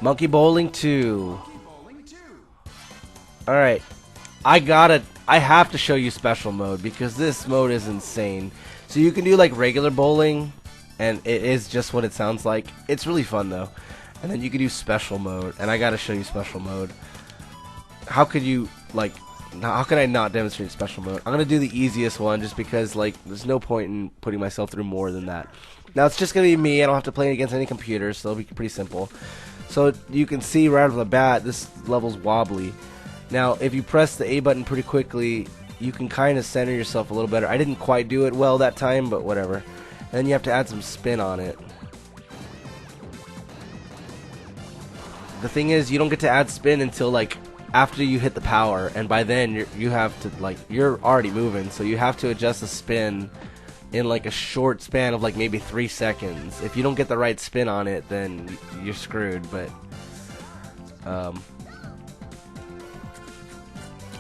Monkey Bowling 2. Alright. I have to show you special mode because this mode is insane. So you can do like regular bowling and it is just what it sounds like. It's really fun though. And then you can do special mode and I gotta show you special mode. How could you like how can I not demonstrate special mode? I'm gonna do the easiest one just because like there's no point in putting myself through more than that. Now it's just gonna be me. I don't have to play against any computers, so it'll be pretty simple. So you can see right off the bat this level's wobbly. Now if you press the A button pretty quickly, you can kind of center yourself a little better. I didn't quite do it well that time, but whatever. And then you have to add some spin on it. The thing is, you don't get to add spin until like after you hit the power, and by then you're already moving, so you have to adjust the spin in like a short span of like maybe 3 seconds. If you don't get the right spin on it, then you're screwed. But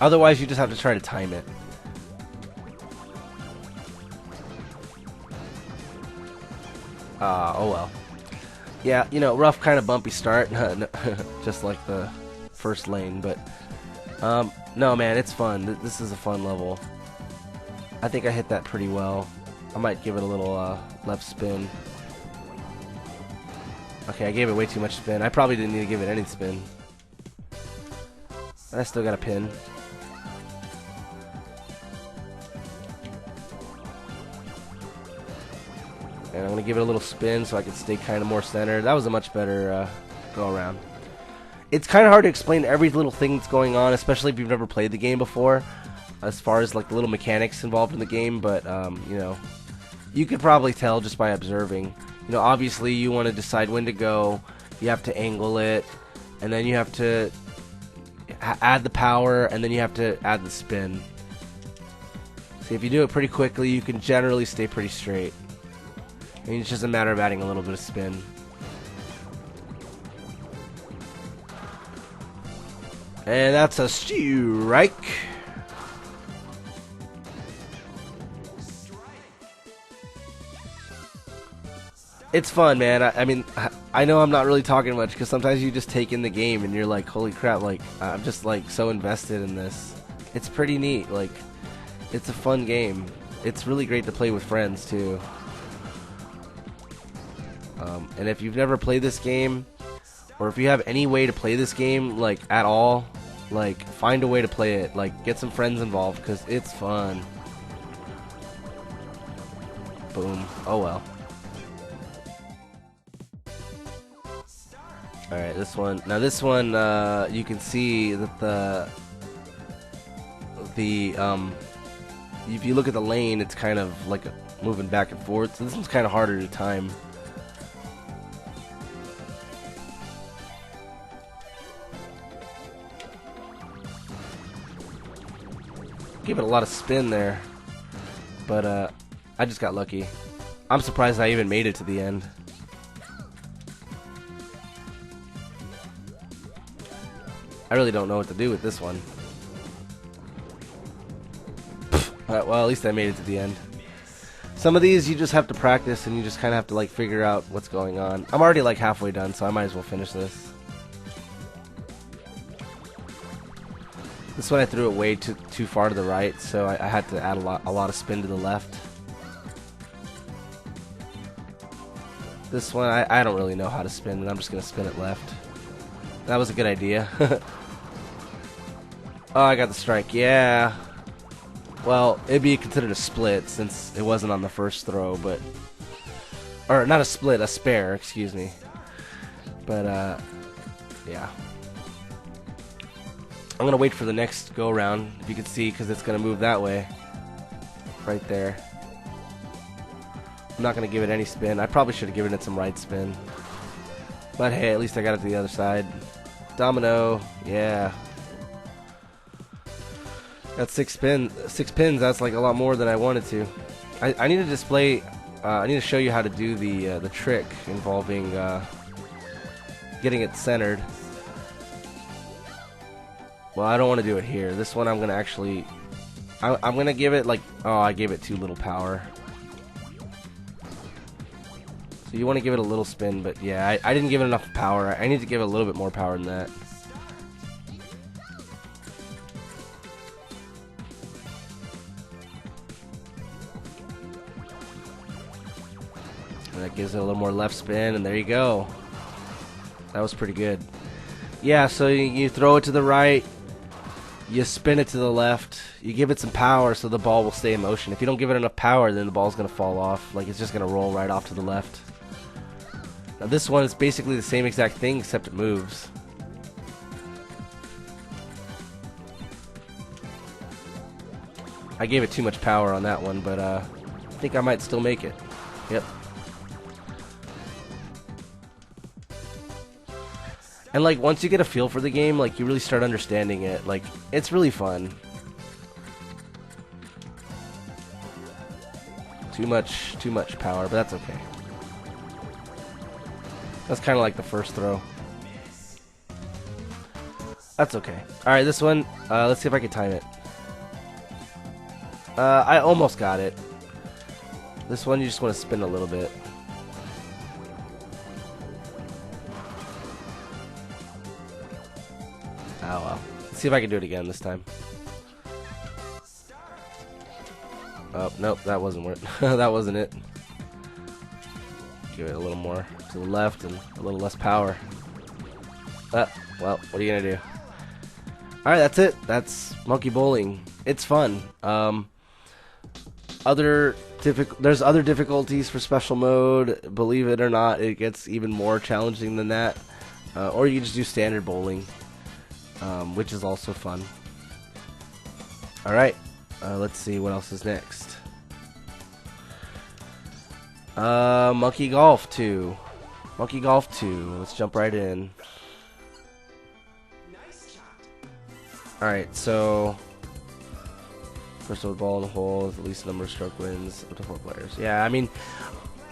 otherwise, you just have to try to time it. Oh well. Yeah, you know, rough kind of bumpy start, just like the first lane, but no man, it's fun. This is a fun level. I think I hit that pretty well. I might give it a little left spin. Okay, I gave it way too much spin. I probably didn't need to give it any spin. I still got a pin. And I'm going to give it a little spin so I can stay kind of more centered. That was a much better go around. It's kind of hard to explain every little thing that's going on, especially if you've never played the game before, as far as like the little mechanics involved in the game, but you know, you could probably tell just by observing. You know, obviously you want to decide when to go, you have to angle it, and then you have to add the power, and then you have to add the spin. See, if you do it pretty quickly, you can generally stay pretty straight. I mean, it's just a matter of adding a little bit of spin. And that's a strike. It's fun, man. I mean, I know I'm not really talking much because sometimes you just take in the game and you're like, holy crap, like, I'm just like so invested in this. It's pretty neat. Like, it's a fun game. It's really great to play with friends, too. And if you've never played this game, or if you have any way to play this game, like, at all, like, find a way to play it. Like, get some friends involved, because it's fun. Boom. Oh, well. Alright, this one. Now, this one, you can see that if you look at the lane, it's kind of, like, moving back and forth. So this one's kind of harder to time. Give it a lot of spin there, but I just got lucky. I'm surprised I even made it to the end. I really don't know what to do with this one. Well, at least I made it to the end. Some of these you just have to practice and you just kind of have to like figure out what's going on. I'm already like halfway done, so I might as well finish this. This one I threw it way too far to the right, so I had to add a lot of spin to the left. This one I don't really know how to spin, and I'm just gonna spin it left. That was a good idea. Oh, I got the strike. Yeah. Well, it'd be considered a split since it wasn't on the first throw, but or not a split, a spare. Excuse me. But yeah. I'm gonna wait for the next go around, if you can see, because it's gonna move that way, right there. I'm not gonna give it any spin. I probably should have given it some right spin, but hey, at least I got it to the other side. Domino, yeah. Got 6 pins. That's like a lot more than I wanted to. I need to display. I need to show you how to do the trick involving getting it centered. Well, I don't want to do it here. This one I'm going to actually... I'm going to give it like... Oh, I gave it too little power. So you want to give it a little spin, but yeah, I didn't give it enough power. I need to give it a little bit more power than that. And that gives it a little more left spin, and there you go. That was pretty good. Yeah, so you throw it to the right, you spin it to the left, you give it some power so the ball will stay in motion. If you don't give it enough power, then the ball's going to fall off. Like, it's just going to roll right off to the left. Now this one is basically the same exact thing, except it moves. I gave it too much power on that one, but I think I might still make it. Yep. And like once you get a feel for the game, like you really start understanding it. Like it's really fun. Too much power, but that's okay. That's kind of like the first throw. That's okay. All right, this one. Let's see if I can time it. I almost got it. This one you just want to spin a little bit. Oh well. Let's see if I can do it again this time. Oh, nope, that wasn't it. That wasn't it. Give it a little more to the left and a little less power. Well, what are you gonna do? Alright, that's it. That's Monkey Bowling. It's fun. There's other difficulties for special mode. Believe it or not, it gets even more challenging than that. Or you can just do standard bowling, which is also fun. Alright, let's see what else is next. Monkey Golf 2. Monkey Golf 2. Let's jump right in. Alright, so first of all, ball in the hole is the least number of stroke wins up to 4 players. Yeah, I mean,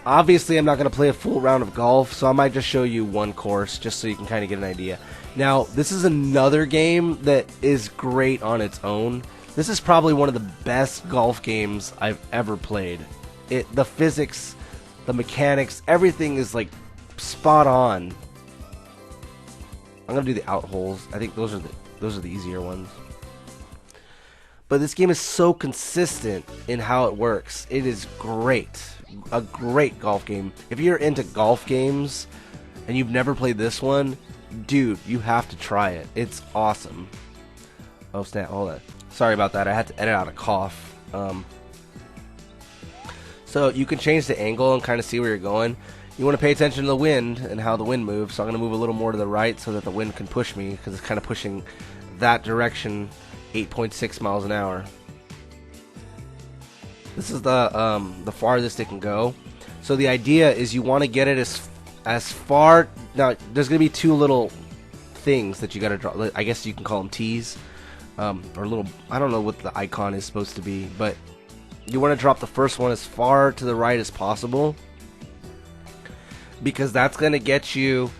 obviously I'm not going to play a full round of golf, so I might just show you one course just so you can kind of get an idea. Now, this is another game that is great on its own. This is probably one of the best golf games I've ever played. The physics, the mechanics, everything is like spot on. I'm going to do the out holes. I think those are the easier ones. But this game is so consistent in how it works. It is great. A great golf game. If you're into golf games and you've never played this one, dude, you have to try it. It's awesome. Oh, snap. Hold on. Sorry about that. I had to edit out a cough. So you can change the angle and kind of see where you're going. You want to pay attention to the wind and how the wind moves. So I'm going to move a little more to the right so that the wind can push me, because it's kind of pushing that direction 8.6 miles an hour. This is the farthest it can go. So the idea is you want to get it as far. Now there's going to be two little things that you got to draw. I guess you can call them T's, or little. I don't know what the icon is supposed to be, but you want to drop the first one as far to the right as possible, because that's going to get you.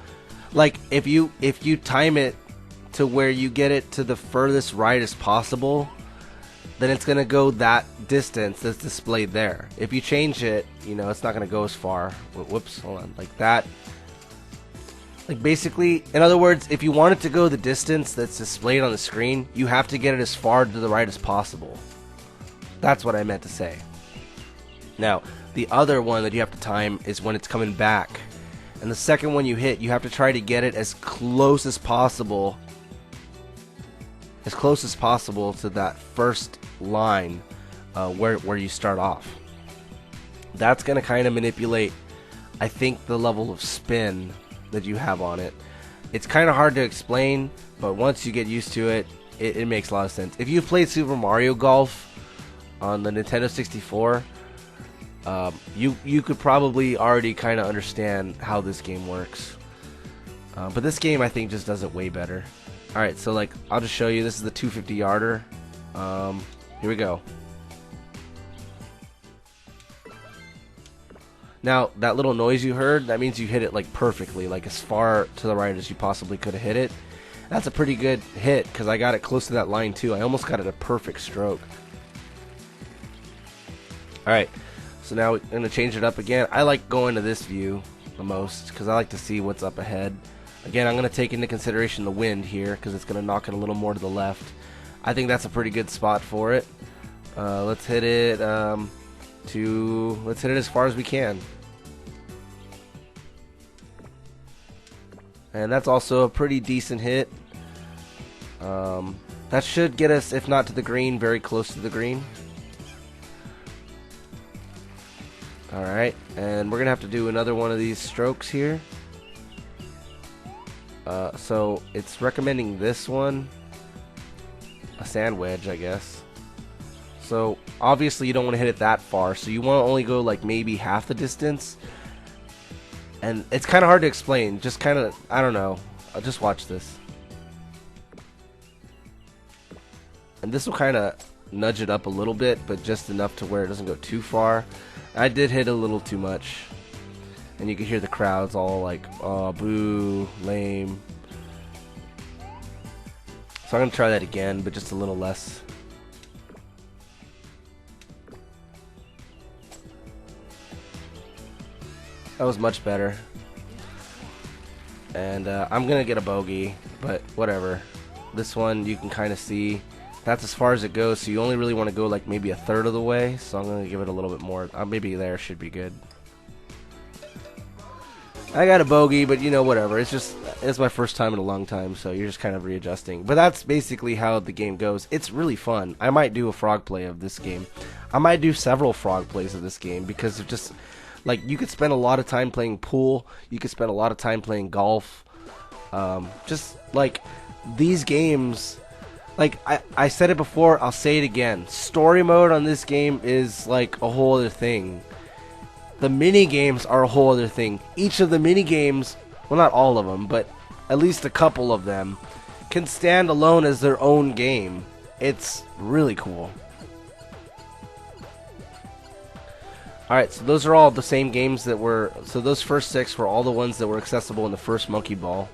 Like if you time it to where you get it to the furthest right as possible, then it's going to go that distance that's displayed there. If you change it, you know, it's not going to go as far. Whoops, hold on, like that. Like basically, in other words, if you want it to go the distance that's displayed on the screen, you have to get it as far to the right as possible. That's what I meant to say. Now, the other one that you have to time is when it's coming back. And the second one you hit, you have to try to get it as close as possible. As close as possible to that first line where you start off. That's going to kind of manipulate, I think, the level of spin that you have on it. It's kind of hard to explain, but once you get used to it, it makes a lot of sense. If you've played Super Mario Golf on the Nintendo 64, you could probably already kind of understand how this game works. But this game, I think, just does it way better. Alright, so like, I'll just show you. This is the 250 yarder. Here we go. Now, that little noise you heard, that means you hit it like perfectly, like as far to the right as you possibly could have hit it. That's a pretty good hit, because I got it close to that line too. I almost got it a perfect stroke. Alright, so now we're going to change it up again. I like going to this view. the most because I like to see what's up ahead. Again, I'm going to take into consideration the wind here because it's going to knock it a little more to the left. I think that's a pretty good spot for it. Let's hit it let's hit it as far as we can. And that's also a pretty decent hit. That should get us, if not to the green, very close to the green. Alright, and we're going to have to do another one of these strokes here. So it's recommending this one, a sand wedge, I guess. So obviously you don't want to hit it that far, so you want to only go like maybe half the distance. And it's kind of hard to explain, just kind of, I don't know, I'll just watch this. And this will kind of nudge it up a little bit, but just enough to where it doesn't go too far. I did hit a little too much. And you can hear the crowds all like, oh, boo, lame. So I'm going to try that again, but just a little less. That was much better. And I'm going to get a bogey, but whatever. This one you can kind of see. That's as far as it goes, so you only really want to go like maybe a third of the way. So I'm going to give it a little bit more. Maybe there should be good. I got a bogey, but you know, whatever. It's my first time in a long time, so you're just kind of readjusting. But that's basically how the game goes. It's really fun. I might do a frog play of this game. I might do several frog plays of this game because of just, like, you could spend a lot of time playing pool. You could spend a lot of time playing golf. Just, like, these games, like, I said it before, I'll say it again. Story mode on this game is, like, a whole other thing. The mini games are a whole other thing. Each of the mini games, well, not all of them, but at least a couple of them, can stand alone as their own game. It's really cool. Alright, so those are all the same games that were, so those first 6 were all the ones that were accessible in the first Monkey Ball.